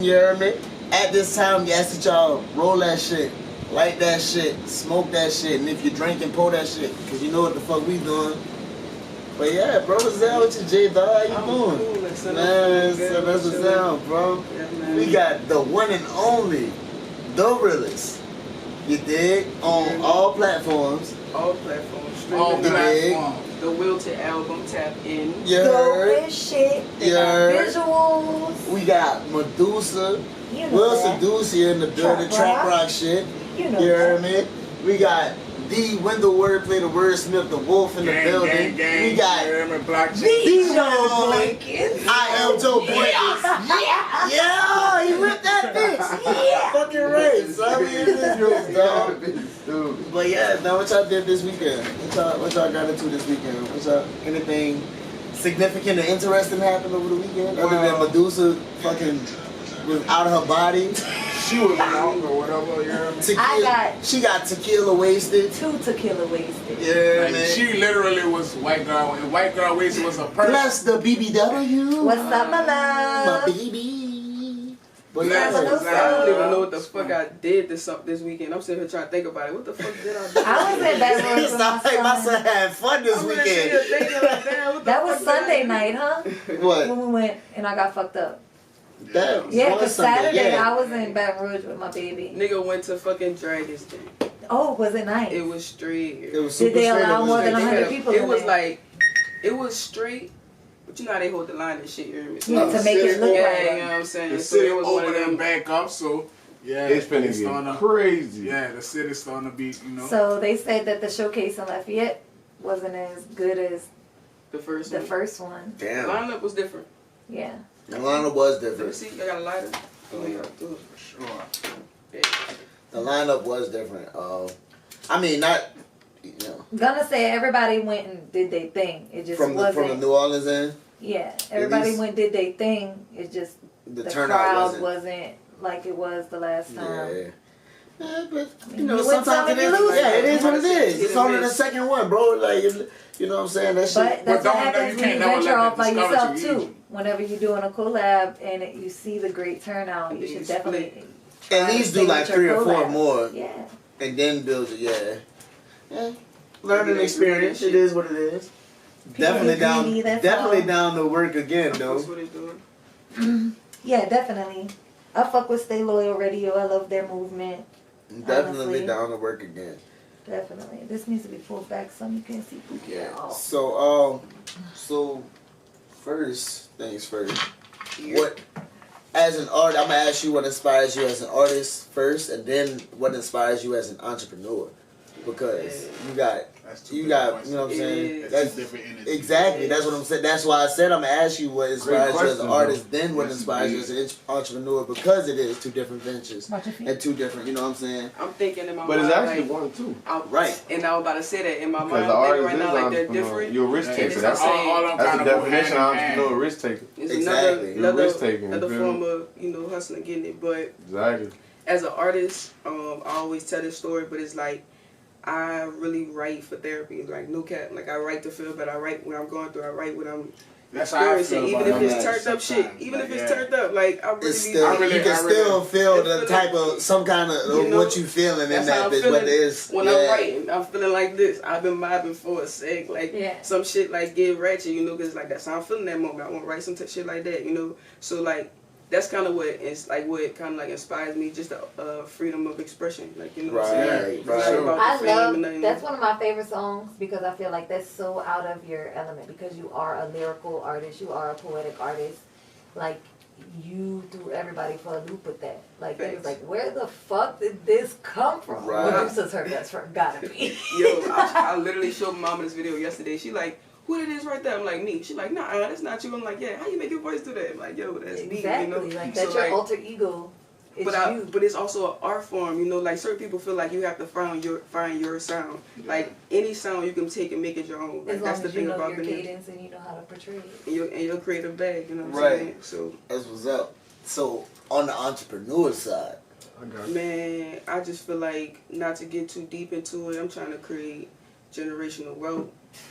You hear me? At this time, we ask that y'all roll that shit, light that shit, smoke that shit, and if you're drinking, pour that shit, because you know what the fuck we doing. But yeah, bro, what's down with you, J-Dog? How you doing? Cool. Man, so that's what's down, bro. Yeah, we got the one and only, the Realist. You dig? On all platforms. All platforms. All Streaming. platforms. The Wilted album, tap in. You Dope heard? as shit. They You got heard? visuals. We got Medusa. You know Will that. Seduce here in the building, trap rock shit. You know You that. heard me? We got the Wendell Wordplay, the Wordsmith, the Wolf in the building. We got Black These the Joe only Blankets. I am Joe Blankets. Yeah, he ripped that bitch. Yeah. Fucking right. So we in this bitch, dog. But yeah, now what y'all did this weekend? What y'all got into this weekend? What y'all, anything significant or interesting happened over the weekend? Other than Medusa fucking was out of her body. She was out or whatever, you hear me? She got tequila wasted. 2 tequila wasted. Yeah, Like, man. she literally was white girl, and white girl wasted was a person. Bless the BBW. What's up, my My love? baby. But Bless yeah, the I don't even know what the fuck I did this weekend. I'm sitting here trying to think about it. What the fuck did I do? I was in Baton Rouge it's with not my like my son. son had fun this I'm really sitting weekend. here thinking like, damn, what the That was fuck did I Sunday do? night, huh? What? When we went and I got fucked up. That was Yeah, one because Sunday, Saturday yeah. I was in Baton Rouge with my baby. Nigga went to fucking Dragons Day. Oh, was it nice? It was straight. It was Did super they straight, allow it was more like- than They 100 had a- people It in was there? like, it was straight, but you know how they hold the line and shit, you hear me? So Yeah, it was- to make it look yeah, like you know what I'm saying? The So it city was one of opened them. and back up, so yeah, It's finna it's starting get to- crazy. Yeah, the city's starting to be, you know. So they said that the showcase in Lafayette wasn't as good as The first the one. first one. The Damn. lineup was different. Yeah. Atlanta was Let me different. see, I got a lighter. Oh, yeah, do it. Sure. Yeah. The lineup was different. I mean, not, you know, Gonna say everybody went and did their thing. It just from the wasn't. New Orleans end, Yeah, everybody least- went did their thing. It just the the turnout crowd wasn't. wasn't like it was the last time. Yeah. Yeah, but I mean, you know, you win some sometimes and it you is. lose Yeah, it some. is what it is. Hit It's and only the miss. second one, bro. Like, you know what I'm saying? That shit. But that's But what don't- happens you when can't you never venture let off by that discourage yourself you too. Whenever you're doing a collab and you see the great turnout, you should It's definitely At least do like 3 or 4 more, Yeah. and then build it. Yeah. Learning experience. It is what it is. Definitely down. greedy, that's Definitely all. down to work again, That's though. what they doing. Yeah, definitely. I fuck with Stay Loyal Radio. I love their movement. Definitely Honestly. down to work again. Definitely. This needs to be pulled back some. You can't see Pookie at all. So first things first. What, as an artist, I'm gonna ask you what inspires you as an artist first, and then what inspires you as an entrepreneur, because That's two you different got, you know what I'm saying? Yeah. That's two different energies. exactly. That's what I'm saying. That's why I said I'm gonna ask you what inspires you as an question, artist, though. then what inspires you as an entrepreneur, because it is 2 different ventures Watch your feet. and 2 different. You know what I'm saying? I'm thinking in my But mind. it's actually like, one too. Right. And I was about to say that in my Because mind. the Maybe artist right is now, like they're entrepreneur. different. You're a risk Yeah, taker. it's That's the the same. all them that's kind the of go definition of hand in hand. entrepreneur, risk taker. It's Exactly. You're risk-taking, another you feel form me? of, you know, hustling, getting it. But Exactly. as an artist, I always tell this story, but it's like, I really write for therapy. Like, no cap. Like, I write to feel better. I write what I'm going through. I write what I'm That's how I experiencing. feel Even about if it it's turned up shit. sometimes. Even Like, if it's yeah. turned up. Like, I really It's be... still, I really- you can I really- still feel It's the feeling- type of, some kind of You know, what you feeling in That's how that I'm bitch, feeling what it is. when I'm writing. I'm feeling like this. I've been mobbing for a sec. Like, Yeah. some shit like get ratchet, you know, because like that's how I'm feeling that moment. I want to write some shit like that, you know. So like that's kind of what it's like. What kind of like inspires me, just the freedom of expression, like you know. What I'm saying? Right, It's not right. about I the fame love, and nothing. that's one of my favorite songs because I feel like that's so out of your element because you are a lyrical artist, you are a poetic artist. Like, you threw everybody for a loop with that. Like, it was Thanks. like, where the fuck did this come from? Right. Medusa's her best friend, gotta be. Yo, I literally showed my mom this video yesterday. She like, who that is right there? I'm like, me. She like, nah, that's not you. I'm like, yeah, how you make your voice do that? I'm like, yo, that's Exactly, me, you know. like, that's your alter ego. It's you. But it's also an art form, you know. Like certain people feel like you have to find your sound. Like any sound you can take and make it your own. Like As long that's the as you thing know about your being cadence and you know how to portray it. in your creative bag. You know what I'm Right. saying? So That's what's up. So, on the entrepreneur side, I got you. man, I just feel like not to get too deep into it. I'm trying to create generational wealth.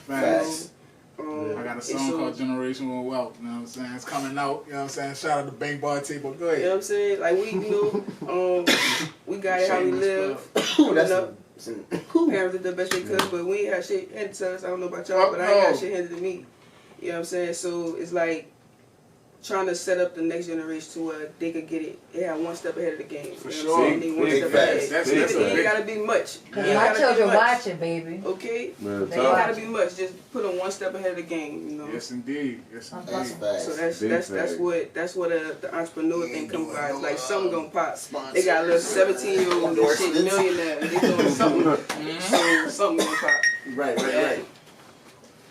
Facts. I got a song called Generational Wealth, you know what I'm saying? It's coming out, you know what I'm saying? Shout out to Bank Bar Table. Go ahead. You know what I'm saying? Like we, we got it how we live. Coming up. Parents did the best they could, but we ain't had shit handed to us. I don't know about y'all, but I ain't got shit handed to me. You know what I'm saying? So it's like trying to set up the next generation to where they could get it. They have one step ahead of the game. For you know what I'm saying? sure. They one step ahead. That's it ain't gotta be much. My children watching, baby. Okay? Man, They ain't gotta be much. Just put them one step ahead of the game, you know? Yes, indeed. Yes, indeed. So that's what the entrepreneur thing comes by. It's like something gonna pop. They got a little 17-year-old and shit millionaire. They doing something. So something gonna pop. Right.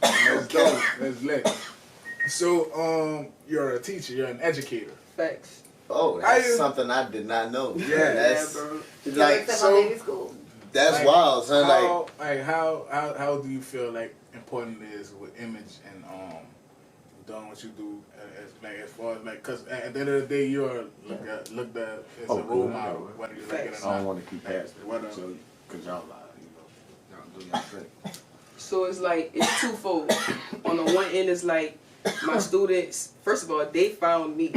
That's dope. That's lit. So, you're a teacher. You're an educator. Facts. Oh, that's something I did not know. Yeah, that's bro. like so. My baby school. That's like, wild, son. How do you feel like important it is with image and doing what you do as far as like, cause at the end of the day you're looked at as a role model, whether you like it or not. I don't want to keep past it, so cause y'all lie, y'all do y'all thing. So it's like, it's twofold. On the one end, it's like, my students, first of all, they found me.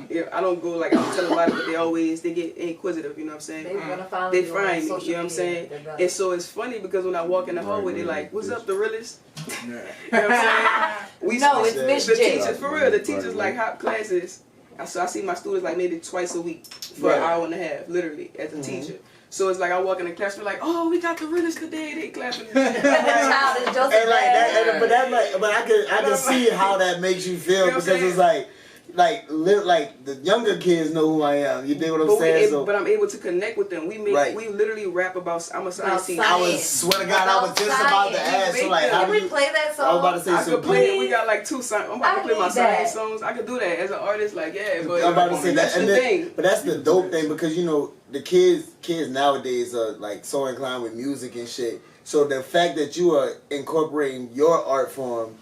Yeah, I don't go like, I'm telling a lot, but they get inquisitive, you know what I'm saying? They want to find They me find me, on you know what I'm saying? media. And so it's funny because when I walk in the hallway, they like, what's up, the realist? Yeah. You know what I'm saying? No, it's Miss The J. teachers, for real, the teachers like hop classes. So I see my students like maybe twice a week for an hour and a half, literally, as a teacher. So it's like I walk in the class, we're like, oh, we got the realist today. They clapping. And like that, but I can see how that makes you feel, You know what I'm because saying? it's like the younger kids know who I am. You dig what I'm saying? But I'm able to connect with them. We literally rap about. I'm a science teacher. I swear to God, I was just about to ask. So like, how can do we you play that song? I was about to say I so. could play it. We got like 2 songs. I'm about to play my science songs. I could do that as an artist. Like, yeah, but I'm about to say that's that. the thing. But that's the dope thing, because you know the kids nowadays are like so inclined with music and shit. So the fact that you are incorporating your art form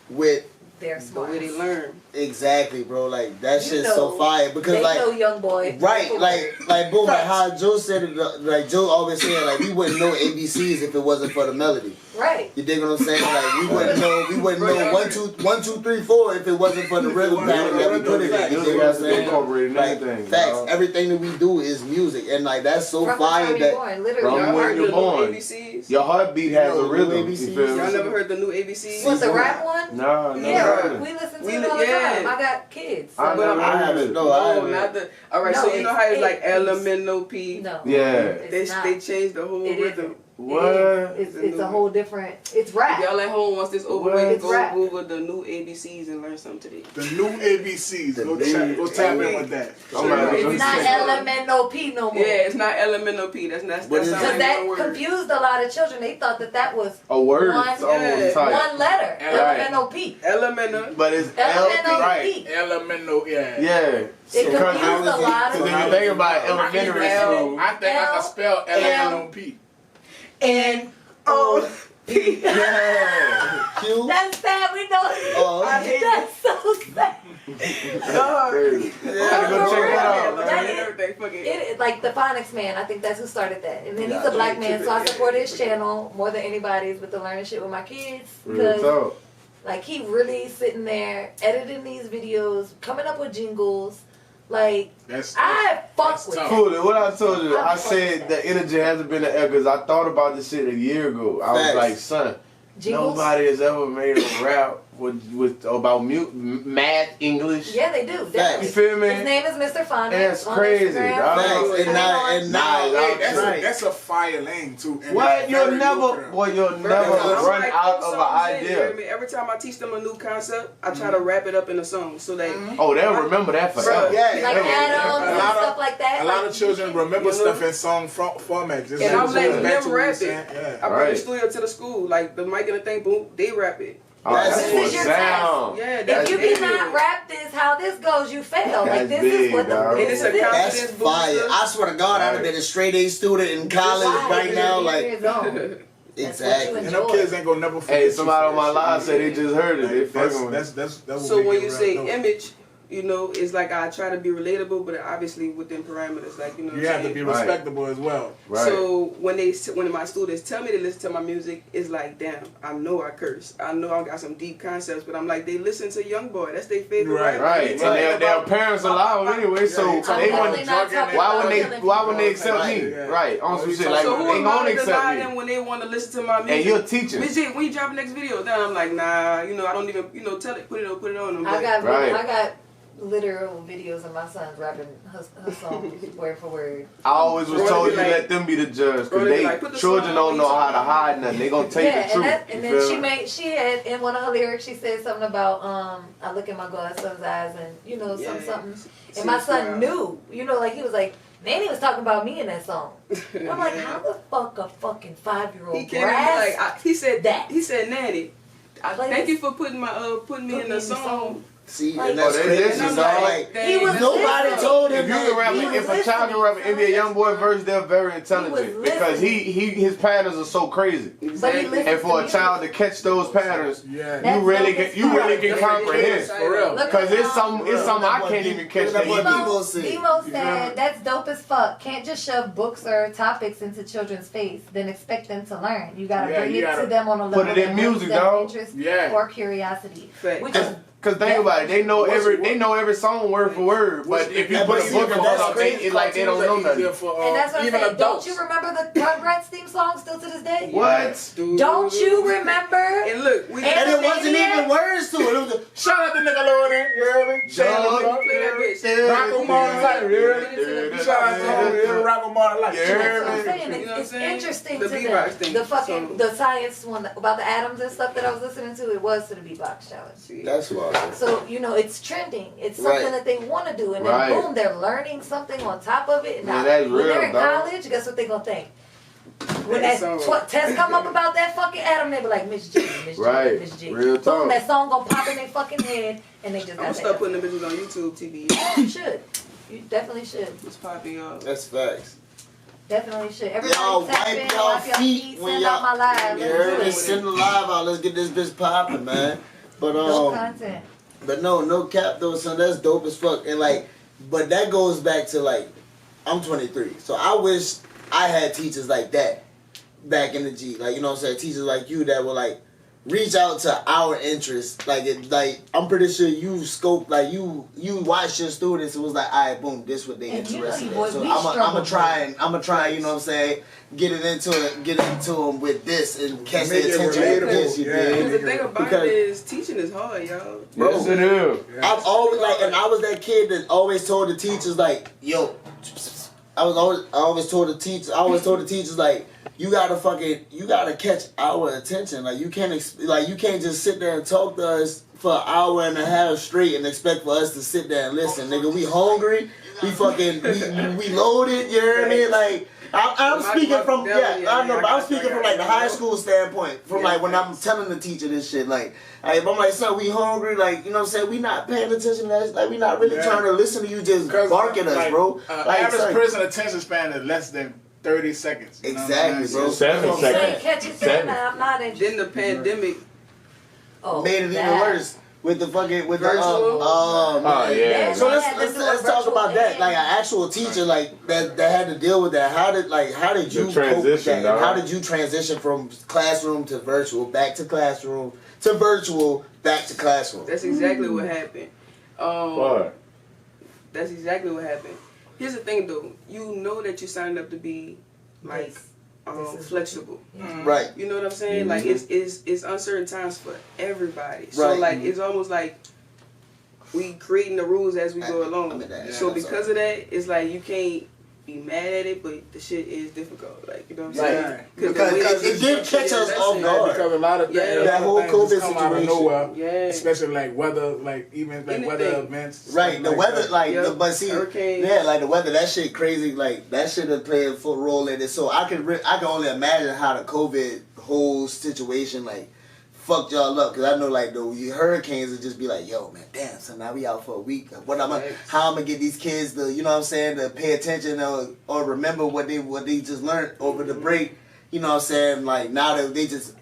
with They're the smart. way they learn. Exactly, bro. Like that shit's so fire, because they like know young boy. right, like boom, like how Joe said it. Like Joe always said, like we wouldn't know ABCs if it wasn't for the melody. Right. You dig what I'm saying? Like we wouldn't know 1 2 3 4 if it wasn't for the rhythm pattern that we put it in. You dig what I'm saying? Incorporating Like anything. facts, everything that we do is music, and like that's so From fire the time that. you're born, literally. From Y'all when heard you're the born. new ABCs? Your heartbeat has a No, rhythm. ABCs. You feel me? Y'all never heard the new ABCs? What, the rap one? Nah, Yeah, we listen to it all the time. I got kids. I never I heard haven't. it. No, I haven't. not the. All right, No, so you know how it's like it's elemental P. No. Yeah. They changed the whole It rhythm. isn't. What? It's a whole different. It's rap. Y'all at home once this over What? with, It's rap. go Google the new ABCs and learn something today. The new ABCs. Go tap in with that. It's not elemental P no more. Yeah, it's not elemental P. That's not. What is That's it? not Because that one word. confused a lot of children. They thought that was A word. One- It's almost yeah, tight. one letter. Right. Elemental P. Elemental. But it's Elemental right. P. Elemental, yeah. Yeah. It confused a lot Because of if you think about elementary school, I think I can spell elemental P. N-O. P. yeah. Q. That's sad. We know. Oh, I hate That's so sad. Crazy. I gotta go check that out, man. Everything fucking. It, like the Phonics man, I think that's who started that. And then he's Yeah, a black man, so I support his channel more than anybody's with the learning shit with my kids. Real Because talk. like he really sitting there editing these videos, coming up with jingles. Like I fuck with tough. that. Cool. What I told you, I I said the energy hasn't been there because I thought about this shit a year ago. I was Facts. like, son, Jingles? nobody has ever made a rap with about math, English. Yeah, they do. You Definitely. feel me? His name is Mr. Phonics. That's on crazy, Instagram. dog. Facts. And now, Hey, right. that's a fire lane too. And What? that's You'll very never, lucrative. boy, you'll I'm never run like, out put of an songs in, you hear idea. me? Every time I teach them a new concept, I try to wrap it up in a song so that. Oh, they'll remember that forever. Yeah, Like Adams A and lot of- stuff like that. A lot Like, of children remember You know? stuff in song formats. Just And like I'm letting back to them what you rap said. it. Yeah. I bring Right. the studio to the school, like the mic and the thing, boom, they rap it. Oh, that's This what is your sound. Yeah, if that's you big. cannot rap this, how this goes, you fail. Like That's this big, is what the dog. And it's a this is. confidence That's booster. fire. I swear to God, I'd have been a straight A student in college Why? right now. You're Like, years old. exactly. And them kids ain't gonna never forget. Hey, you somebody for on my that live shit. said they just heard it. They That's fucking with that's what So make when it you real say dope. image, You know, it's like I try to be relatable, but obviously within parameters. Like, you know, You have to be respectable as well. Right. So when my students tell me to listen to my music, it's like, damn, I know I curse. I know I got some deep concepts, but I'm like, they listen to YoungBoy. That's their favorite rapper. Right. And their parents allow anyway, so they want to. Why would they accept me? Right. On some shit like so who they am I gonna to deny accept them me. when they want to listen to my music? And you're teaching. When you drop the next video, then I'm like, nah, you know, I don't even, you know, tell it, put it on. I'm I like, got literal videos of my sons rapping her songs word for word. I always was told you let them be the judge, because children don't know how to hide nothing. They gonna tell you the truth. And then she had in one of her lyrics, she said something about I look in my godson's eyes and you know something. And my son knew, you know, like he was like, Nanny was talking about me in that song. And I'm like, how the fuck a fucking 5-year-old he said that? He said, Nanny, thank you for putting me in the song. See, like, and that's crazy. Like, nobody told him. If a child can rap an NBA YoungBoy verse, they're very intelligent because his patterns are so crazy. Exactly. And for a child to catch those patterns, you really can comprehend. For real. Because it's something I can't even catch. Demo said, that's dope as fuck. Can't just shove books or topics into children's face, then expect them to learn. You gotta bring it to them on a level put it in music, dog. Interest or curiosity. Which is Cause think about it, they know every song word for word. But if you put a book in front of them, it's like they don't know nothing. And that's what I'm saying. Don't you remember the Rugrats theme song still to this day? What? Don't you remember? And look, and it wasn't even words to it. It was shout out to Nickelodeon, you hear me? Shout out to Rock 'em all life, you hear me? Shout out to home, Rock 'em all life. That's what I'm saying. It's interesting to them. The science one about the atoms and stuff that I was listening to, it was to the beatbox challenge. That's why. So, you know, it's trending. It's something that they want to do. And then, boom, they're learning something on top of it. Now, when they're in college, guess what they're going to think? When that test come up about that fucking atom, they be like, Miss G, Miss G, Miss G. Real talk. Boom, that song going to pop in their fucking head, and they just got I'm going to start putting the bitches on YouTube TV. You should. You definitely should. It's popping up. That's facts. Definitely should. Everybody y'all tap in, wipe y'all feet when send out my live. Yeah, send the live out. Let's get this bitch popping, man. But content. But no cap though, son. That's dope as fuck. And like, but that goes back to like, I'm 23, so I wish I had teachers like that back in the G. Like, you know what I'm saying? Teachers like you that were like reach out to our interests. Like I'm pretty sure you scoped, like you watched your students and was like, all right, boom, this what they interested in. So I'm gonna try, you know what I'm saying? Get into them with this and catch their attention with this. The thing about it is teaching is hard, y'all. Yes, it is. I've always and I was that kid that always told the teachers like, yo, I always told the teachers like, you gotta catch our attention. Like you can't just sit there and talk to us for an hour and a half straight and expect for us to sit there and listen, nigga. We hungry, we loaded. You know what I mean? Like I'm speaking from I know, but I'm speaking from like the high school standpoint. From like when I'm telling the teacher this shit, like I'm like, son, we hungry, like, you know what I'm saying? We not paying attention to us, like we not really trying to listen to you just bark at us, bro. Like average person attention span is less than 30 seconds. Exactly, bro. 7 seconds. Catch it, 7. I'm not interested. Then the pandemic made it even worse. With the fucking virtual. Yeah. So let's talk about that. Like an actual teacher, like that had to deal with that. How did you cope with that? And how did you transition from classroom to virtual, back to classroom to virtual, back to classroom? That's exactly what happened. What? That's exactly what happened. Here's the thing, though. You know that you signed up to be like flexible, right? You know what I'm saying? Like it's uncertain times for everybody. So like it's almost like we creating the rules as we go along. So because of that, it's like you can't be mad at it, but the shit is difficult. Like, you know what I'm saying? Because it did catch us off guard. Because a lot of things, that whole COVID come out of nowhere, especially like weather, like even like weather events. Right, the weather, but see, hurricanes. Like the weather, that shit crazy. Like that shit has played a full role in it. So I can only imagine how the COVID whole situation like fucked y'all up, because I know like the hurricanes would just be like, yo man, damn, so now we out for a week. How I'm gonna get these kids to, you know what I'm saying, to pay attention or remember what they just learned over the break, you know what I'm saying? Like now that they just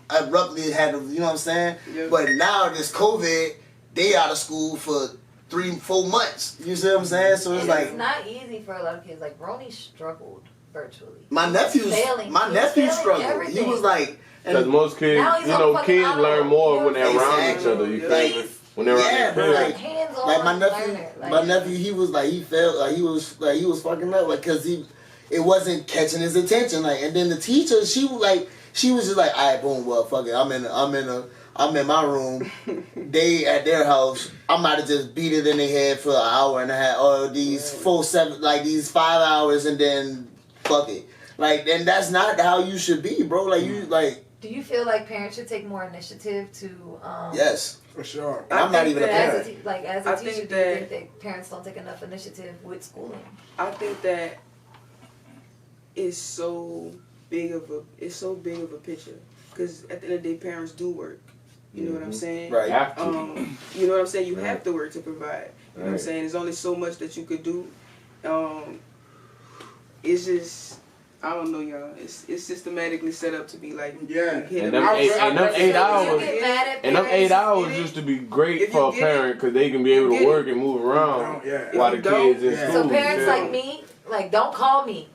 abruptly had to, you know what I'm saying? But now this COVID, they out of school for 3-4 months. You see what I'm saying? So it's like it's not easy for a lot of kids. Like Ronnie struggled virtually. my nephew struggled. Everything. He was like, because most kids, you know, kids learn more when they're around each other. You feel me? When they're around their parents. Like my nephew, he was like, he felt like he was fucking up, like, cause it wasn't catching his attention, like, and then the teacher, she was just like, all right, boom, well, fuck it, I'm in my room, they at their house, I'm about to just beat it in their head for an hour and a half, or these 5 hours, and then fuck it, like, and that's not how you should be, bro, like, you, like. Do you feel like parents should take more initiative to? Yes. For sure. I'm not even a parent. As a teacher, do you think that parents don't take enough initiative with schooling? I think that it's so big of a picture, because at the end of the day, parents do work. You know what I'm saying? Right. You know what I'm saying? You have to work to provide. You know what I'm saying? There's only so much that you could do. It's just, I don't know, y'all. It's systematically set up to be like, and them 8 hours used to be great for a parent, because they can be able to work and move around while the kids in school. So parents like me, like, don't call me.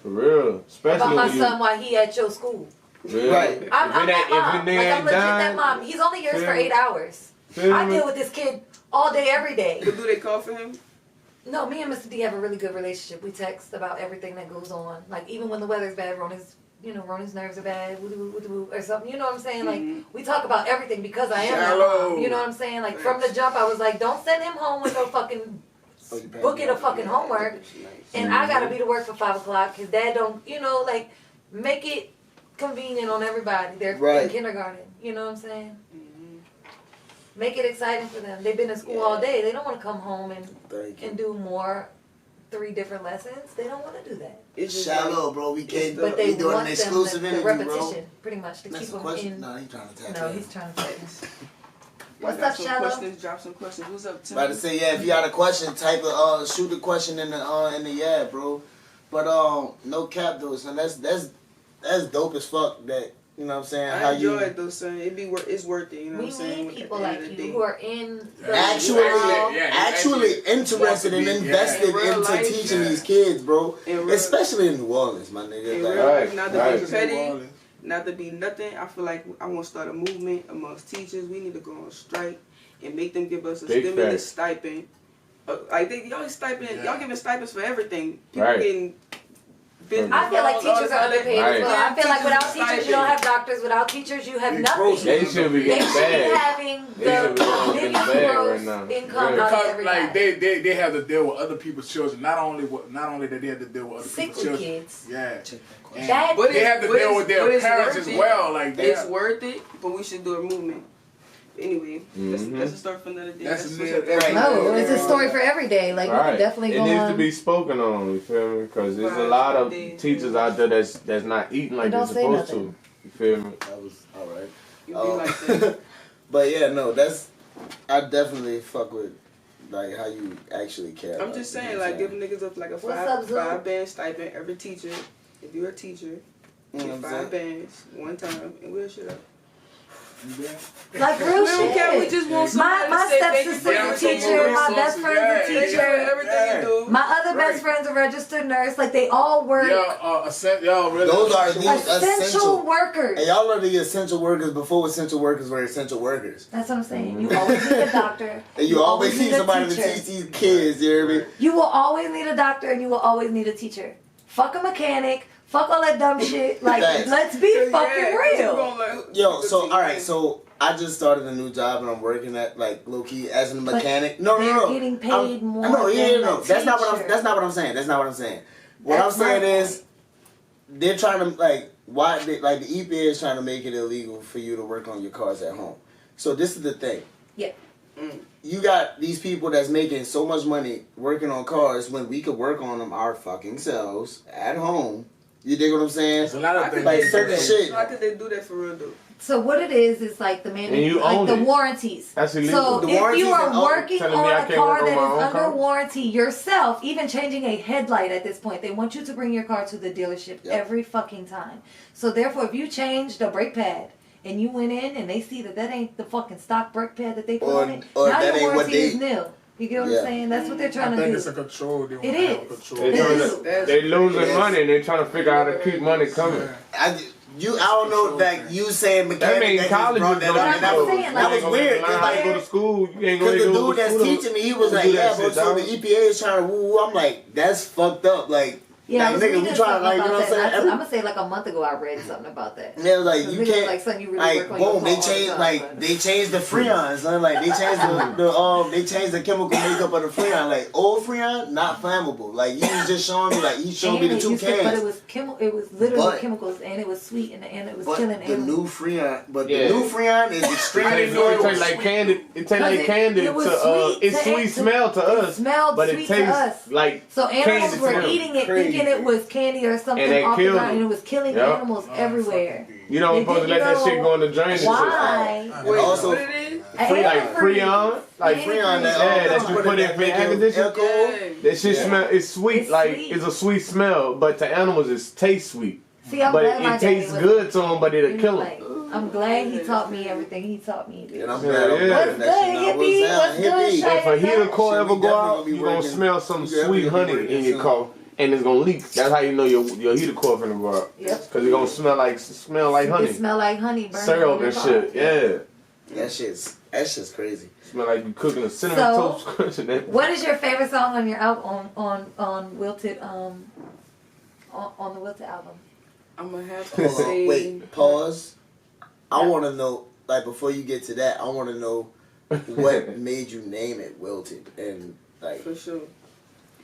For real, especially about my son while he at your school. Yeah. Right. I'm that mom. Like, I'm legit that mom. He's only yours for 8 hours. I deal with this kid all day, every day. But do they call for him? No, me and Mr. D have a really good relationship. We text about everything that goes on. Like, even when the weather's bad, Ronnie's nerves are bad, or something. You know what I'm saying? Like, we talk about everything because I am that mom. You know what I'm saying? Like, from the jump, I was like, don't send him home with no fucking booking of fucking homework. And I gotta be to work for 5 o'clock. His dad don't, like, make it convenient on everybody. They're in kindergarten. You know what I'm saying? Make it exciting for them. They've been in school all day. They don't want to come home and do more 3 different lessons. They don't want to do that. It's shallow, bro. We can't. But they doing want an exclusive the interview, repetition, bro. pretty much, to keep them question? in. No, he's trying to tap No, in. he's trying to tap in. What's up, Shallow? Drop some questions. What's up, Tim? About to say, if you got a question, type shoot the question in the bro. But no cap though, son. That's dope as fuck. That, you know what I'm saying? I enjoy it though, son. It's worth it. You know what I'm saying? We need people like you who are in actually interested and invested into teaching these kids, bro. Especially in New Orleans, my nigga. Not to be petty, not to be nothing. I feel like I want to start a movement amongst teachers. We need to go on strike and make them give us a stimulus stipend. Y'all giving stipends for everything. People getting business. I feel like teachers are underpaid as well. I feel like without teachers, you don't have doctors. Without teachers, you have nothing. They should be getting bad. Having the biggest gross income out of everybody. Like they have to deal with other people's children. Not only that they have to deal with other people's children. Kids. Yeah. But they have to deal with their parents as well. Like it's worth it, but we should do a movement. Anyway, that's a story for another day. It's a story for every day. Like, we can definitely go on. It needs to be spoken on, you feel me? Because there's a lot of teachers out there that's not eating like they're supposed to. You feel me? That was alright. You be like that. But yeah, no, I definitely fuck with like how you actually care. I'm just saying, like, give niggas up like a 5 band stipend every teacher. If you're a teacher, get 5 bands one time and we'll shit up. Like real shit. We just want my stepsister's a teacher. My best friend's a teacher. Everything you do. My other best friend's a registered nurse. Like they all work. Those are the essential workers. And y'all are the essential workers before essential workers were essential workers. That's what I'm saying. You always need a doctor. And you always need somebody to teach these kids. You hear me? You will always need a doctor, and you will always need a teacher. Fuck a mechanic. Fuck all that dumb shit. Like, let's be fucking real. Yo, so, alright, so I just started a new job and I'm working at, like, low-key as a mechanic. No. They're getting paid more. No. That's not what I'm saying. What I'm saying is, they're trying to, like, the EPA is trying to make it illegal for you to work on your cars at home. So this is the thing. Yeah. You got these people that's making so much money working on cars when we could work on them our fucking selves at home. You dig what I'm saying? There's a lot of things. Like certain shit. How could they do that for real though? So what it is like the the warranties. That's illegal. So if you are working on a car that is under warranty yourself, even changing a headlight at this point, they want you to bring your car to the dealership every fucking time. So therefore, if you change the brake pad and you went in and they see that ain't the fucking stock brake pad that they put on it, now your warranty is nil. You get what I'm saying? That's what they're trying to do. I think it's a control. They it is. Control. They losing money and they're trying to figure out how to keep money coming. I don't know that you saying mechanic. That means college is that was weird. Learn how to go to school. You ain't Because going the dude that's teaching me, he was like, yeah, but so the EPA is trying to woo. I'm like, that's fucked up. Like, yeah, like, nigga, we trying to, like, you know what I'm saying? I'm gonna say like a month ago I read something about that. And they was like, you can't, like something you really like, work on boom, they changed, they changed the freons, son. Like, they changed the chemical makeup of the freon. Like, old freon, not flammable. Like, you was just showing me, like, he showed me the 2 cans. But it was literally chemicals, and it was sweet, and it was killing animals. The new freon is extremely. I didn't know it tastes like candy. It tastes like candy to it's sweet smell to us, but it tastes like so animals were eating it, thinking it was candy or something off the ground, and it was killing animals everywhere. You don't supposed to let that shit go in the drain. Why? Wait, also, like Freon, that you put in for air conditioning. That shit smell. It's sweet, it's a sweet smell, but to animals it tastes sweet. See, I'm glad it tastes good to them, but it'll kill them. I'm glad he taught me everything he taught me. And I'm glad I'm that What's good, if a heater core ever go out, you gonna smell some sweet honey in your car. And it's gonna leak. That's how you know your heater core finna go out. Yep. Cause it's gonna smell like honey. It smell like honey. Syrup and shit. Yeah. That shit's crazy. Smell like you cooking a cinnamon toast crunch. What is your favorite song on your album on Wilted on the Wilted album? I'm gonna have to say. Wait, pause. I want to know, like, before you get to that, I want to know what made you name it Wilted, and like. For sure.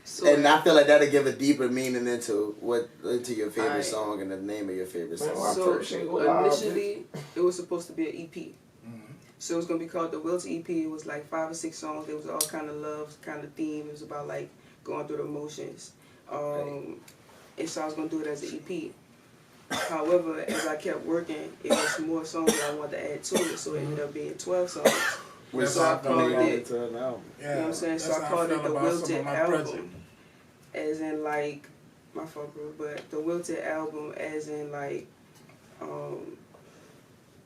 So, and I feel like that'll give a deeper meaning into your favorite song and the name of your favorite song. So initially, it was supposed to be an EP. So it was gonna be called the Wilted EP. It was like 5 or 6 songs. It was all kind of love, kind of theme. It was about like going through the emotions. And so I was gonna do it as an EP. However, as I kept working, it was more songs that I wanted to add to it. So it ended up being 12 songs. So I called it, you know what I'm saying? So I called it the Wilted album. As in like, my fault bro, but the Wilted album as in like,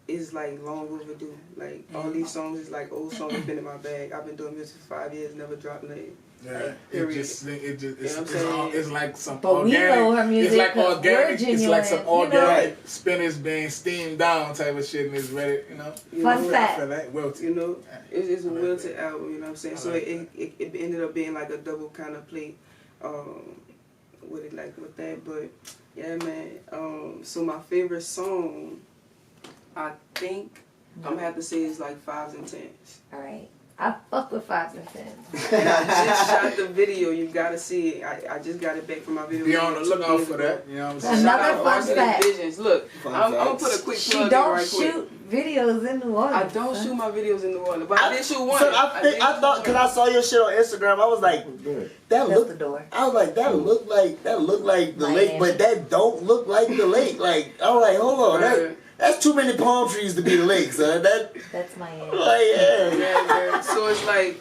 is like long overdue. Like all these songs is like old songs been in my bag. I've been doing music for 5 years, never dropped nothing. Yeah, Period. It's like some but organic. We know her music, it's like organic. It's like some organic spinach being steamed down type of shit, and it's ready. You know. Fun fact. You know, it's a Wilted album. You know what I'm saying? So it ended up being like a double kind of play, with that. But yeah, man. So my favorite song, I think I'm gonna have to say is like 5s and 10s. All right. I fuck with 5s and 10s. And I just shot the video. You gotta see it. I just got it back from my video. Be on the lookout for that. You know what I'm saying? Another fun fact. Visions. Look, I'm gonna put a quick plug She don't right quick. shoot videos in New Orleans. I don't shoot my videos in New Orleans, but I did shoot one. So I thought, cause I saw your shit on Instagram, I was like, that looked. the door. I was like, that looked like the lake, but that don't look like the lake. Like I was like, hold on, that's too many palm trees to be the lake, son. That's my end. Like yeah. So it's like,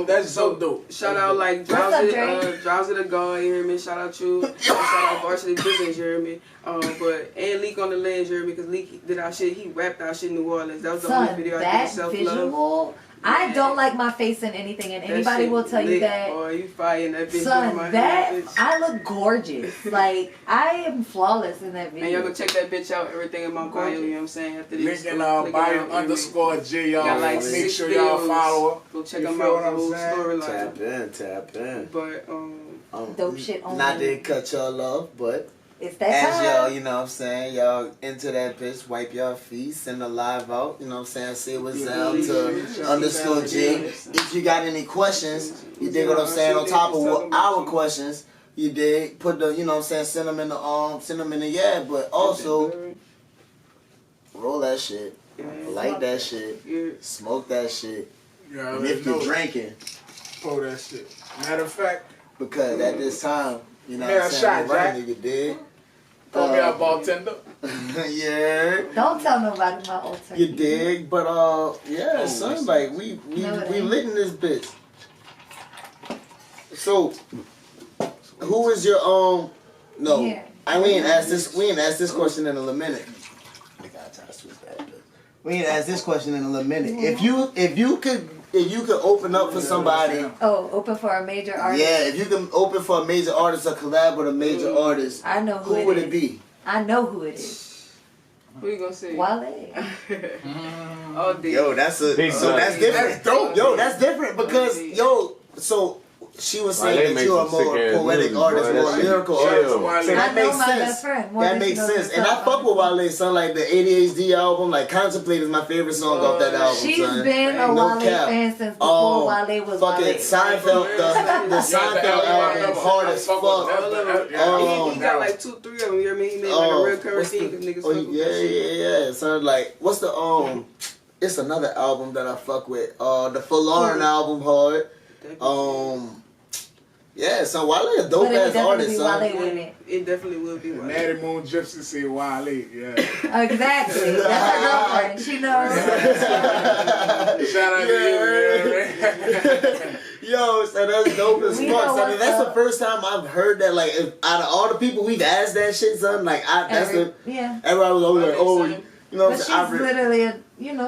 that's so dope. Shout out like Drowsy the God, you hear me? Shout out you. Shout out Varsity Business, you hear me? But and Leak on the Lens, you hear me? Because Leak did our shit. He rapped our shit in New Orleans. That was the only video I did self love. I don't like my face in anything, and anybody will tell you that. Boy, you fire in that bitch. Son, I look gorgeous. Like, I am flawless in that video. And y'all go check that bitch out. Everything in my bio, you know what I'm saying? After this, link in our bio _J, y'all. Like make sure y'all follow her. Go check them out. The whole storyline. Tap in. But, dope shit on not to cut y'all love, but it's that as time. y'all, you know what I'm saying, y'all into that bitch, wipe y'all feet, send a live out, you know what I'm saying, say what's down to _G. If you got any questions, you dig what I'm saying, on top of our questions, you dig, put the, you know what I'm saying, send them in the but also, roll that shit, light that shit, smoke that shit, and if you're drinking, pour that shit. Matter of fact, because at this time, you know what I'm saying, right, you dig. Pour me a bartender. Yeah. Don't tell nobody my old turkey. You dig, but yeah, son, like we lit in this bitch. So, who is your No, we ain't asked this question in a little minute. We ain't asked this question in a little minute. If you could if you could open up for somebody. Oh, open for a major artist. Yeah, if you can open for a major artist or collab with a major artist, I know who would it be? I know who it is. Who you gonna say? Wale. Oh, dude. Yo, that's different. That's dope. Yo, that's different because so she was saying that you're a more poetic artist, more lyrical artist. So that makes sense. That makes sense. And I fuck with Wale, son. Like the ADHD album, like Contemplate is my favorite song off that album. She's son. been a Wale fan since before Wale was fucking Wale. Seinfeld, the Seinfeld album, hard as fuck. He got like 2-3 of them. You know what I mean? He made like a real current thing because niggas fuck with that shit. Yeah. Son, like, what's the It's another album that I fuck with. The Forlorn album, hard. Yeah, so Wale a dope ass artist, son. It definitely will be Wale. Natty Moon Gypsy say Wale, yeah. Exactly. That's her girlfriend. She knows. Shout out to you. Yo, so that's dope as fuck. So that's the first time I've heard that. Like, out of all the people we've asked that shit, son, like everybody was always like, oh, you know, but she's literally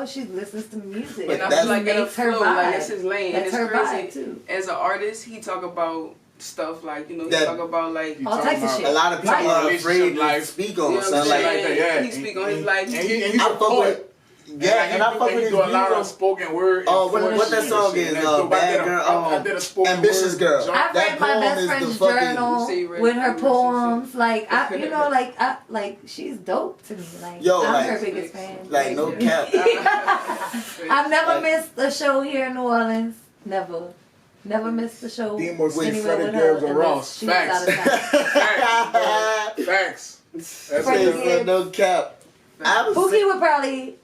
she listens to music. And I feel like in a flow, like that's his lane. That's and it's her crazy. vibe too. As an artist, he talk about stuff like, he talk about like all types of shit. A lot of people are afraid to speak on something like that. He speak on his life. And he's a poet. And I fuck with his do a lot of spoken word. What that song is? Bad Girl. I did a spoken Ambitious Girl. I read my best friend's journal with her poems. Like like she's dope to me. Like I'm her biggest fan. Like no cap. I've never missed a show here in New Orleans. Never missed the show Demo anywhere with Gibbs her. Ross. She was out of town. Facts. That's it. No cap. Pookie would probably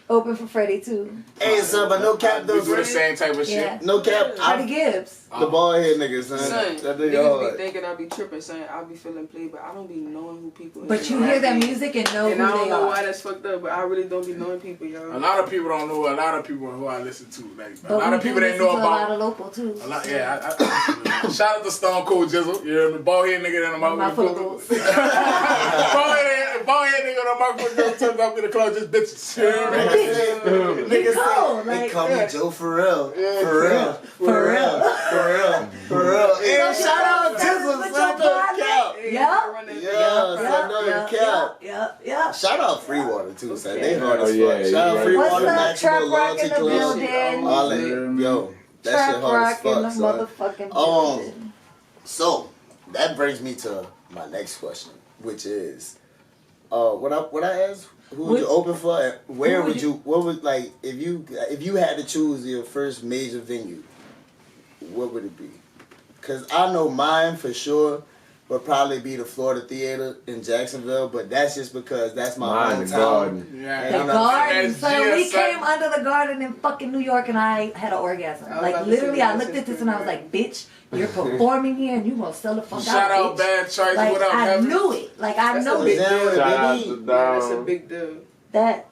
open for Freddie too. Hey, son, but no cap though. We do the same type of shit. No cap. Freddie Gibbs. The bald head nigga, son. That niggas be thinking I be tripping, son. I be feeling played, but I don't be knowing who people is. But you hear their music and know who they are. And I don't know why that's fucked up, but I really don't be knowing people, y'all. A lot of people don't know. A lot of people who I listen to, like but a lot of people they know about. A lot of local too. A lot, yeah. I shout out to Stone Cold Jizzle. You hear me? Bald head nigga in the mouth. Bald head nigga in the mouth. Turns up in the club, just bitches. Niggas they call me Joe Pharrell. For real. And shout out Jizzle, son, no cap. Yeah. Shout out Freewater too, son. They hard as fuck. Shout out Freewater, Maximum Loyalty Club. Yo, that shit hard as fuck, son. So that brings me to my next question, which is, what I asked, who would you open for? Where would you? What would like if you had to choose your first major venue? What would it be? Cause I know mine for sure would probably be the Florida Theater in Jacksonville, but that's just because that's my hometown. The Garden. The Garden. So we came under the Garden in fucking New York, and I had an orgasm. Like literally, I looked at this and I was like, "Bitch, you're performing here, and you gonna sell the fuck out." Shout out Bad Choice. Like, What up, I knew it. Like I know it. That's a big deal. That's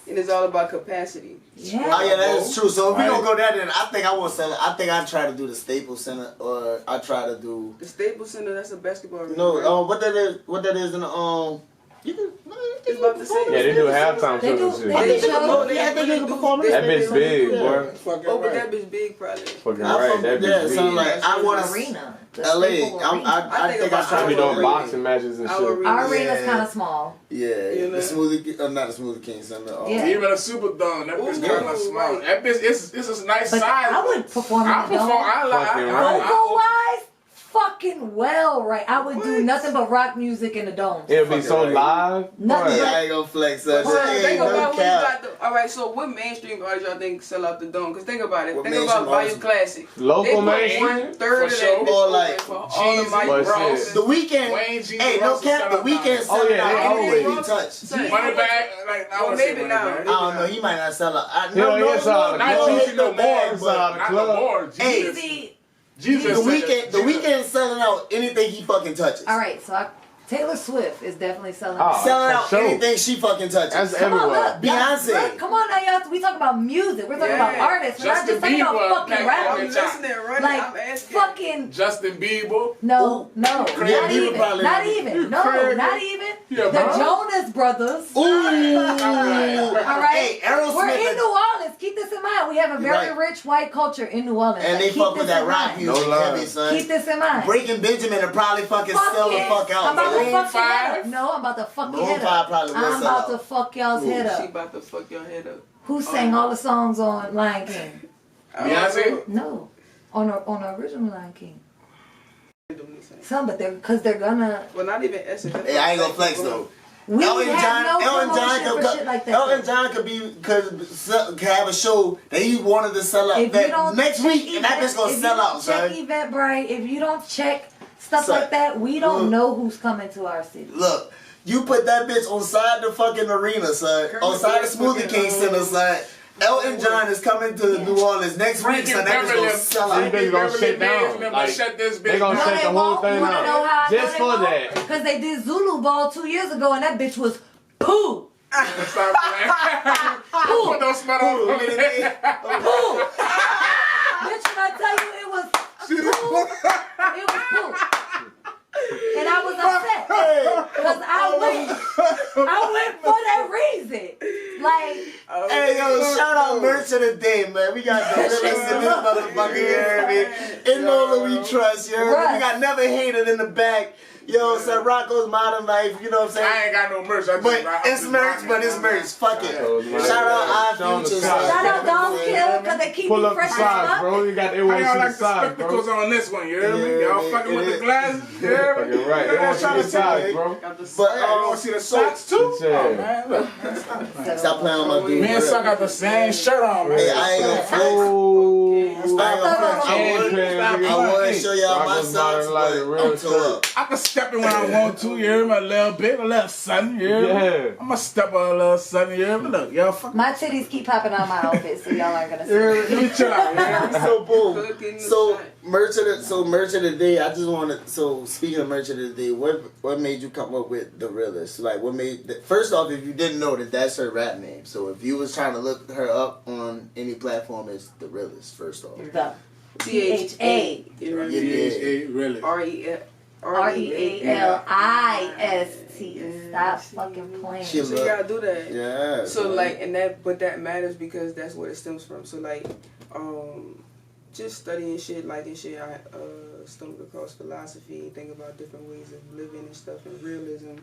and it's all about capacity. Yeah. Oh yeah, that is true. So if we don't go there, then I think I won't sell it. I think I try to do the Staples Center, or I try to do the Staples Center. That's a basketball arena. No, what that is in the you can. It's about the same. Yeah, they do halftime shows and shit. That bitch big, boy. But that bitch big, probably. Fucking right, that bitch big. So like, I want arena. LA. I think I try to be to doing boxing matches and shit. Our arena's kind of small. Yeah, the Smoothie, not the Smoothie King Center. Even a Superdome, that bitch kind of small. That bitch, it's a nice size. I would perform. Vocal-wise, fucking well, right? I would do nothing but rock music in the dome. It'll be so live. Nothing. I ain't gonna flex up. Think about when you got the. All right, so what mainstream artists y'all think sell out the dome? Cause think about it. Think about Bayou Classic. Local mainstream. Third of that or like all the Mike Ross. The Weeknd. Hey, no cap. The Weeknd sell out anything he touch. Money back, like I would say money back. I don't know. He might not sell out. No, not Jeezy no more. Hey. The Weeknd selling out anything he fucking touches. All right, so I Taylor Swift is definitely selling. Selling out anything she fucking touches. That's Come on, everywhere. look, Beyonce. Look, come on now, y'all. We talking about music. We're talking about artists. We're not just talking about fucking I'm rappers. listening, Runnin. Like I'm asking. fucking. Justin Bieber. No, not Bieber even. probably Not not. even. No, not even. Yeah, The huh? Jonas Brothers. Ooh. All right. Hey, Aerosmith. We're in New Orleans. Keep this in mind. We have a very Right. rich white culture in New Orleans. And Like, they keep fuck with this that in rock mind. music, No heavy, lie. son. Keep this in mind. Breaking Benjamin will probably fucking Fuck sell the it. fuck out. I'm about to Maroon fuck your head 5? up. No, I'm about to fuck your Maroon head 5 up. probably will I'm sell about out. to fuck y'all's head She up. about to fuck your head up. Who sang all the songs on Lion King? Beyonce? No, on the original Lion King. Some, but they're gonna. Well, not even Essence. Hey, I ain't gonna flex though. We Elton have John, no Elton John promotion could for shit like that. Elton John could have a show that he wanted to sell out If you that don't next check week, and that event- bitch gonna if sell you don't out, check son. Eventbrite, if you don't check stuff Son. like that, we don't know who's coming to our city. Look, you put that bitch on side the fucking arena, son. On side the Smoothie King Center, son. Elton John is coming to New Orleans next week, so that bitch gonna sell out. These bitches gonna shut down. Like, shut this bitch they gonna down. shut the whole thing You wanna out. know how I Just know for they that. won't? Because they did Zulu Ball 2 years ago, and that bitch was poo. Stop playing. Put those smut on Ooh, me. look at it. Poo. Bitch, when I tell you it was poo, it was poo. And I was upset because I went for that reason. Like, Hey, yo, shout out merch of the day, man. We got the realest in this motherfucker, you heard me? In Nola we trust, you heard me? We got Never Hated in the back. Yo, son, Rocco's Modern Life, you know what I'm saying? I ain't got no merch. But it's merch, but it's merch. Fuck it. Shout out our future. shout out Dom's Kill because they keep Pull me up the fresh as sides, fuck. bro. You got How everyone y'all to like the the side, spectacles bro. on this one, you hear me? Yeah, Y'all man, fucking with it the glasses, you hear me? Fucking right. They want to see the sides, bro. But You want to see the socks too? Yeah. Oh, man, look. stop playing on my dude. Me and Son got the same shirt on, man. Hey, I ain't gonna flex. Oh. I want to show y'all my socks, but I'm too up. I can step in when I want to, you hear me? A little bit, a little sun, you hear me? Yeah. I'm gonna step on a little sun, you hear me? Look, y'all fucking. My titties keep popping out my outfit, so y'all aren't gonna see Let it. me chill out, you hear me? So boom. Cooking the So shot. merch of the day. I just want to. So speaking of merch of the day, what made you come up with the Realist? Like what made? First off, if you didn't know that's her rap name. So if you was trying to look her up on any platform, it's the Realist. First off. The THA. Really? REALIST. Stop fucking playing. She So you gotta do that. Yeah. So man. like, but that matters because that's where it stems from. So like, just studying shit, liking shit, I stumbled across philosophy and think about different ways of living and stuff. And realism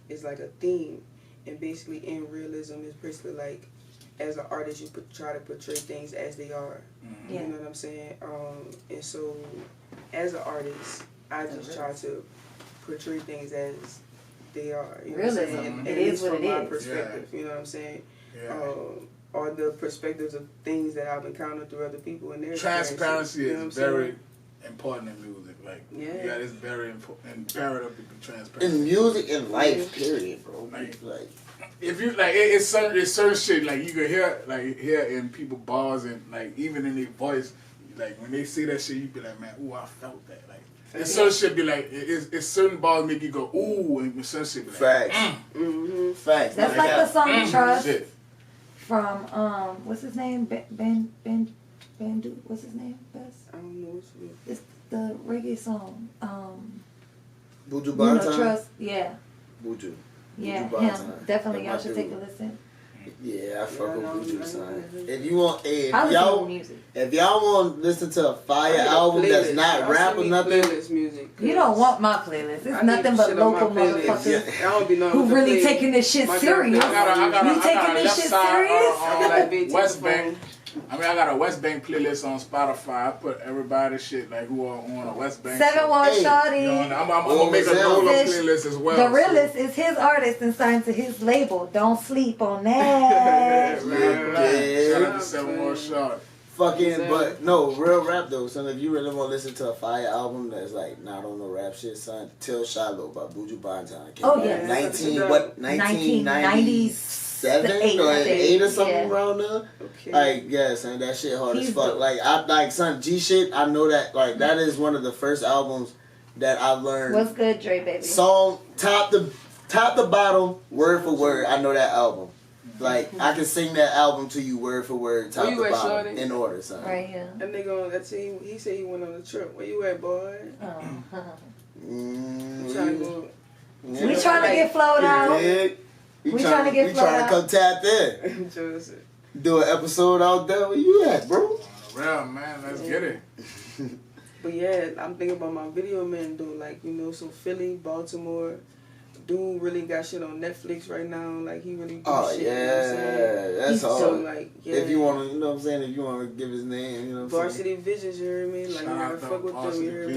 is like a theme, and basically in realism is basically like, as an artist, you try to portray things as they are. Yeah. You know what I'm saying? And so, as an artist, I just try to portray things as they are. You know what I'm Realism. saying? And It is what from it my is. perspective. You know what I'm saying? Yeah. Or the perspectives of things that I've encountered through other people and their Transparency experiences, you know what I'm is saying? very important in music. Like, Yeah. it's very important, imperative to be transparent. in music and life, period, bro. Like- Like If you like, it's certain shit like you can hear in people bars and like even in their voice, like when they say that shit, you be like, man, ooh, I felt that. Like, and certain shit be like, it's certain bars make you go ooh, and certain shit be like, facts. Mm-hmm. Facts. That's like the song Trust shit. from what's his name? Ben what's his name? Best? I don't know what's it. It's the reggae song. Buju You know, Banton. Trust. Yeah. Buju. Yeah, Buju him. Banton. Definitely, That y'all my should dude. take a listen. Yeah, I fuck Yeah, with Buju, I son. know. If you want, hey, I if listen to y'all, music. if y'all want to listen to a fire album that's not rap or nothing, Playlist music. You don't want my playlist. It's nothing but local motherfuckers I don't be knowing who what to really play. taking this shit My serious. girlfriend- You taking this shit serious? I be like, West Bank. I got a West Bank playlist on Spotify. I put everybody shit like who are on a West Bank. 7-1 Hey, Shawty. You know, and I'm gonna make a Nola playlist as well. The Realist is his artist and signed to his label. Don't sleep on that. Shout out to 7-1 Shawty. fucking, but no, real rap though, son. If you really want to listen to a fire album that's like not on no rap shit, son, Till Shiloh by Buju Banton. Came Oh, out yeah. 1997 or 8 or something Yeah. around there. Okay. Like, yeah, son, that shit hard as He's fuck. the- Like, son, G shit. I know that. Like, that is one of the first albums that I've learned. What's good, Dre, baby? Song top to bottom, word for word. I know that album. Like I can sing that album to you word for word, top to bottom, Shorty? in order, son. Right here. That nigga, he said he went on a trip. Where you at, boy? We Trying to go. We trying to get flowed out. We trying to come tap in. Do an episode out there. Where you at, bro? Real man, let's get it. But yeah, I'm thinking about my video man though. Like, you know, so Philly, Baltimore. Dude really got shit on Netflix right now. Like, he really do shit. Yeah, you know what I'm saying? that's hard. So, like, yeah. If you want to, you know what I'm saying? If you want to give his name, you know what I'm saying? Varsity Visions, you hear me? Like, you gotta fuck with them, you hear me?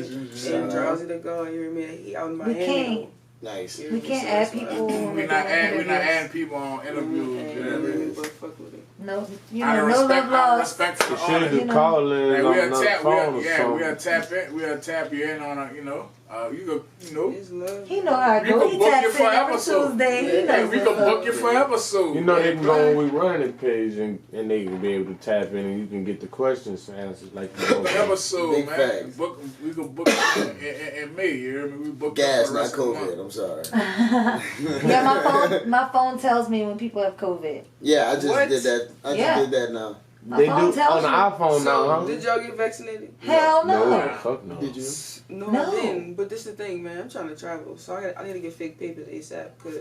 And Drowsy the God, you hear me? He out in Miami. Nice. We can't add people. We're not adding people on interviews. You know what I mean? But fuck with it. No, you Out know, of no respect, love lost. respect for You all should of do you. calling Like, on the phone or something. we'll tap you in on a, you know, you go, you know. It's love. He know how to We go. can He book taps you in for every episode. Tuesday. He Yeah, knows we what's can book up. you for episode. You know they can go on We Running page and they can be able to tap in and you can get the questions answered like you Book know. an episode, Big man. facts. We can book it in May. You hear me? We book Gas, it for the not rest of the month. COVID. I'm sorry. Yeah, my phone tells me when people have COVID. Yeah, I just What? did that. I just Yeah. did that now. They do phone on tells the you. iPhone now, huh? Did y'all get vaccinated? Hell no. No, fuck no. Did you? No, No. I didn't. But this the thing, man. I'm trying to travel, so I need to get fake papers ASAP. Cause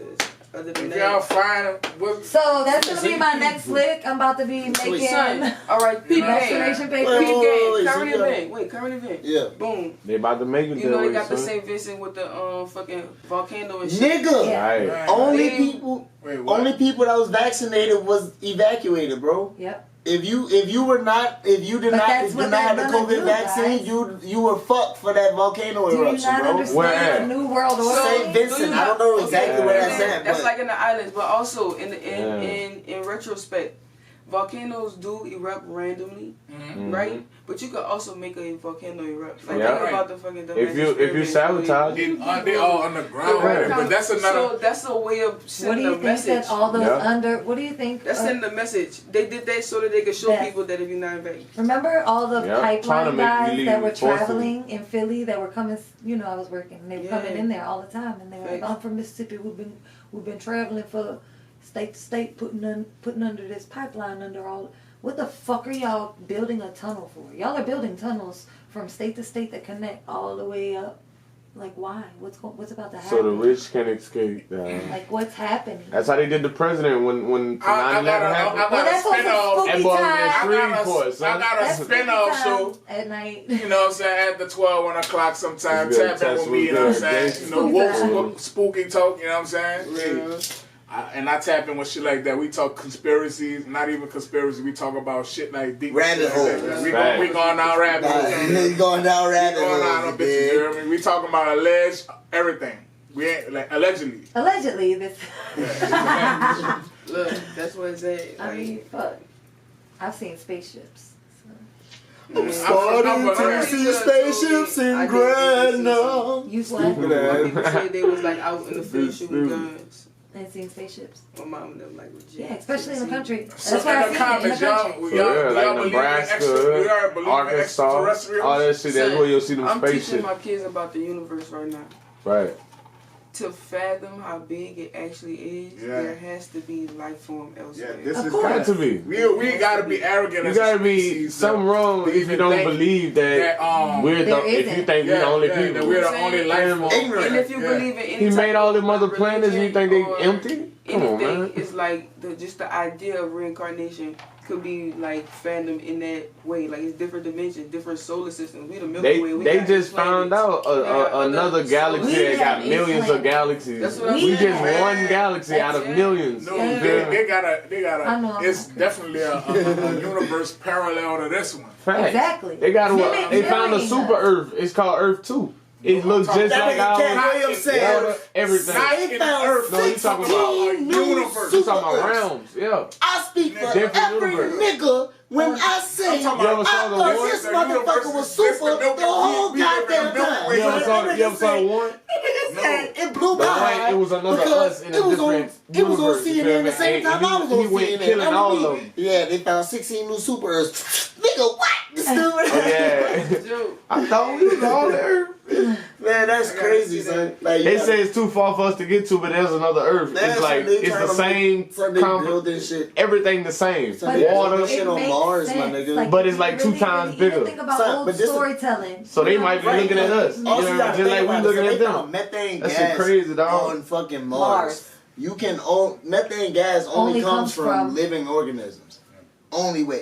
other than If y'all that, find what So that's gonna be my next flick. I'm about to be making son. All right, peep game. vaccination Peep papers. Wait, game. so Current you got- event. Wait, current event. Yeah. Boom. They about to make it You that know they way, got the son. St. Vincent with the fucking volcano and shit. Nigga, Yeah. Right. only Hey. people, Wait, what? only people that was vaccinated was evacuated, bro. Yep. If you did But not that's what have the they're gonna COVID do, vaccine, guys. you were fucked for that volcano Do you eruption, not bro. understand Where at? the new world order? St. Vincent. I don't know exactly where that's at, That's but like in the islands, but also in Yeah. retrospect, volcanoes do erupt randomly, Mhm. right? But you could also make a volcano erupt. Like Yeah. think about the fucking. If you sabotage it, They all underground, Right. but that's another. So that's a way of What do sending you a think message. that all those Yeah. what do you think? That's sending a message. They did that so that they could show That- people that if you're not vaccinated. Remember all the Yep, trying to pipeline make guys you that were leave forcefully. traveling in Philly that were coming? You know, I was working. And they were Yeah. coming in there all the time, and they were like, Facts. "I'm from Mississippi. We've been traveling for state to state, putting under this pipeline under all." What the fuck are y'all building a tunnel for? Y'all are building tunnels from state to state that connect all the way up. Like, why? What's about to happen? so the rich can escape. Like, what's happening? That's how they did the president when 9/11 happened. Well, that's also spin-off. That boy was in time. Shreveport, son. I got a That's spin-off time show. at night. You know what I'm saying? At the 12, 1 o'clock sometime. It's good. Tap in with me, you know what I'm saying? Spooky You know, time. woke, spooky talk, you know what I'm saying? Yeah. And I tap in with shit like that. We talk conspiracies, not even conspiracy. We talk about shit like deep Rabbit shit like holes. that. We going down rabbit holes. He's going down rabbit Going down holes. them bitches, you hear me? We talking about alleged everything. We ain't like allegedly. Allegedly, this. Look, that's what it's at. I Like, mean, fuck. I've seen spaceships. I'm starting to see spaceships in Granada. You what? my people said they was like out in the field shooting guns. And seen spaceships. My mom and them like legit. Yeah, especially in the country. So That's where in I the seen it in comments, the y'all, country. y'all, Yeah, y'all like believe in Nebraska, Arkansas, all that extraterrestrials? shit. That's where you'll see them I'm teaching spaceships. my kids about the universe right now. Right. To fathom how big it actually is, Yeah. there has to be life form elsewhere. Yeah, this Of is course. Got to be. We gotta be arrogant. You as a gotta be species, something though, wrong to if you even don't think believe that There we're the. If you isn't. think we're the only that people. we're the only life form. Ignorant. And if you Yeah. believe in any He type made all of them other planets and you think they religion or empty? Come on, anything, man. it's like just the idea of reincarnation could be like fathomed in that way. Like it's different dimensions, different solar systems. We the Milky Way. We They got just planets. found out Yeah, another other galaxy solar that got systems. millions of Planet. galaxies. That's what I'm We saying. just one galaxy out of That's it. millions. No, Yeah. they got I know. a. It's definitely a universe parallel to this one. Facts. Exactly. They got Mimic- they found a mimicking super us. Earth. It's called Earth 2. It looks just That like nigga Cat ours. Williams said, Water, everything. Not They in found Earth. No, you talking about 16 new universe. You super talking about Earths. realms? Yeah. I speak for Different every universe. nigga when I say I'm talking I about- saw the thought one- this the motherfucker universe was is just super the Milky the whole Way. We live in the goddamn Milky time. Way. You ever saw one? Nigga said it blew The my one, eye it was another because us in a it was different on, it was on universe, you feel CNN me? the same And time I was he on went CNN. killing I all mean, of them. yeah, they found 16 new super Earths. Nigga, what? You stupid. Oh, yeah. Dude, I thought we was all there. Man, that's crazy, son. Like, They say it's too far for us to get to, but there's another Earth. It's like it's the same. Building shit. Everything the same. Water shit on Mars, my nigga. Like, but it's like 2 times bigger. Think about old storytelling. So they might be looking at us. Also, just like we looking at them. Methane That's gas crazy, dog. on fucking Mars. You can own methane gas only comes from living organisms. Only way.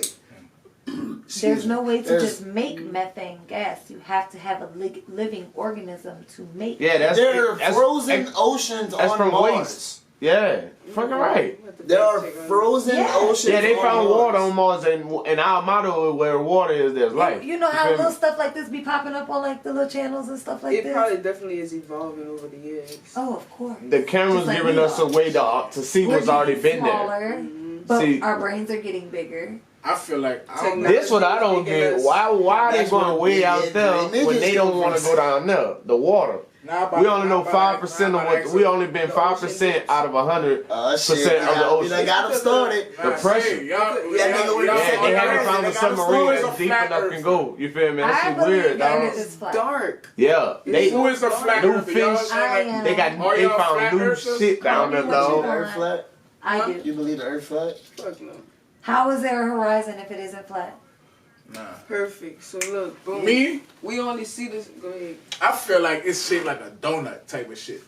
There's no way to just make methane gas. You have to have a living organism to make. Yeah, there are frozen oceans on from Mars. Waste. Yeah, fucking right. There are frozen oceans. Yeah, they on found Mars. water on Mars, and our motto is where water is, there's life. You know how little stuff like this be popping up on like the little channels and stuff like this? It probably definitely is evolving over the years. Oh, of course. The camera's like giving us a way to see what's already been there. But See, our brains are getting bigger. I feel like this what I don't get. Why are they going way out there when they don't want to go down there? The water. We only know 5% of what we only been 5% out of 100% of the ocean. They got them started. The pressure. They haven't found a submarine that's deep enough can go. You feel me? That shit weird, dog. It's dark. Yeah, they who is the flat new earther? fish. They found new shit down there, dog. Earth flat? I do. You believe the Earth flat? Fuck no. How is there a horizon if it isn't flat? Nah. Perfect. So look, boom. Me? We only see this. Go ahead. I feel like it's shaped like a donut type of shit.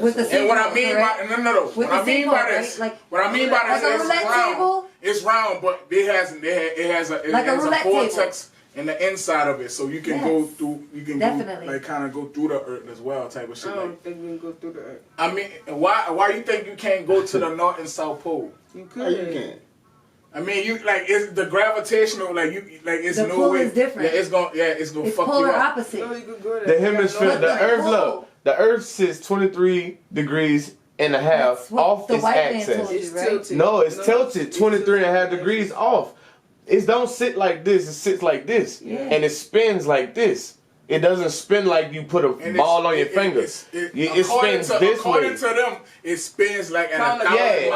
With the And what I mean correct? by what I mean by this, right? what I mean by like this a is roulette round. table? It's round, but it has a vortex in the inside of it, so you can go through. You can Definitely. go, like kind of go through the earth as well, type of shit. I don't think we can go through the earth. I mean, why you think you can't go to the North and South Pole? You Oh, could. you can't. I mean, you like it's the gravitational it's the no pull way. is different. Yeah, it's gonna It's fuck polar you up. opposite. No, you could go The there. hemisphere, the Earth, look, the Earth sits 23 degrees and a half That's what off the its white man axis. told you, It's right? tilted. No, it's tilted it's 23 and a half tilted. degrees off. It don't sit like this, it sits like this. Yeah. And it spins like this. It doesn't spin like you put a And ball on your finger. It spins this way. According to them, it spins like at 1,000 Yeah,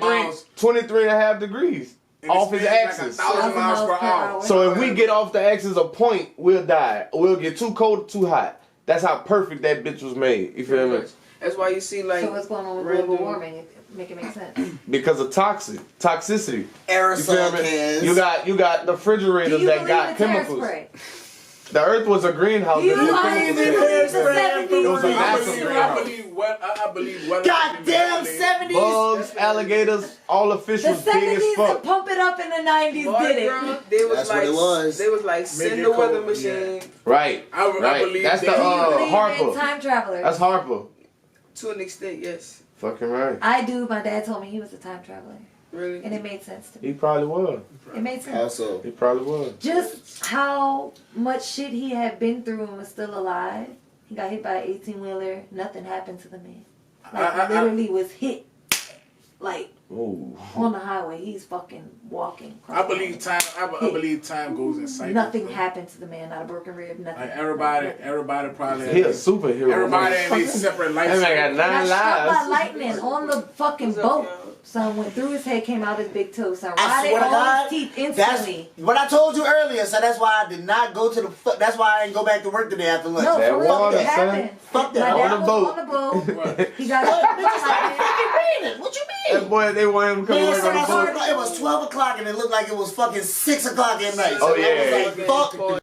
miles. 23 and a half degrees And it off his spins like axis. 1,000 miles per hour. So if we get off the axis a point, we'll die. We'll get too cold, too hot. That's how perfect that bitch was made. You feel me? That's why you see like. So what's going on with global warming? Make it make sense. Because of toxicity. Aerosol cans. You got the refrigerators that got chemicals. Spray? The Earth was a greenhouse. Do you before honestly chemicals believe came. the 70s? It was a was massive spray? greenhouse. I believe weather. Goddamn 70s. Bugs, alligators, all the fish The was big as 70s fuck. and pump it up in the 90s did it. They was That's like, what it was. They was like, Make send it the weather cold, machine Right. I Right. believe That's the that. Do you believe in Harper. time travelers? That's Harper. to an extent, yes. Fucking right. I do. My dad told me he was a time traveler. Really? And it made sense to me. He probably was. It made sense. How so? He probably was. Just how much shit he had been through and was still alive. He got hit by an 18-wheeler. Nothing happened to the man. Like, literally was hit. Like, Ooh. on the highway. He's fucking walking. I believe time. I believe time goes in cycles. Nothing bro. happened to the man. Not a broken rib. Nothing. Like everybody probably. He a superhero. Everybody in these separate life. That man got 9 Got struck by lives. lightning on the fucking boat. Son went through his head, came out his big toe. Son I rotted swear to all God, his teeth that's instantly. what I told you earlier. So that's why I did not go to the. That's why I didn't go back to work today after lunch. No, That for real, water, it happened. Fuck that. My On dad the was boat. on the boat. What? He got What? struck Bitch, by it's like lightning. fucking raining. What you mean? That boy, they want him coming Man, work so on the I boat. saw it was 12 o'clock and it looked like it was fucking 6 o'clock at night. Oh, So I yeah. was like, fuck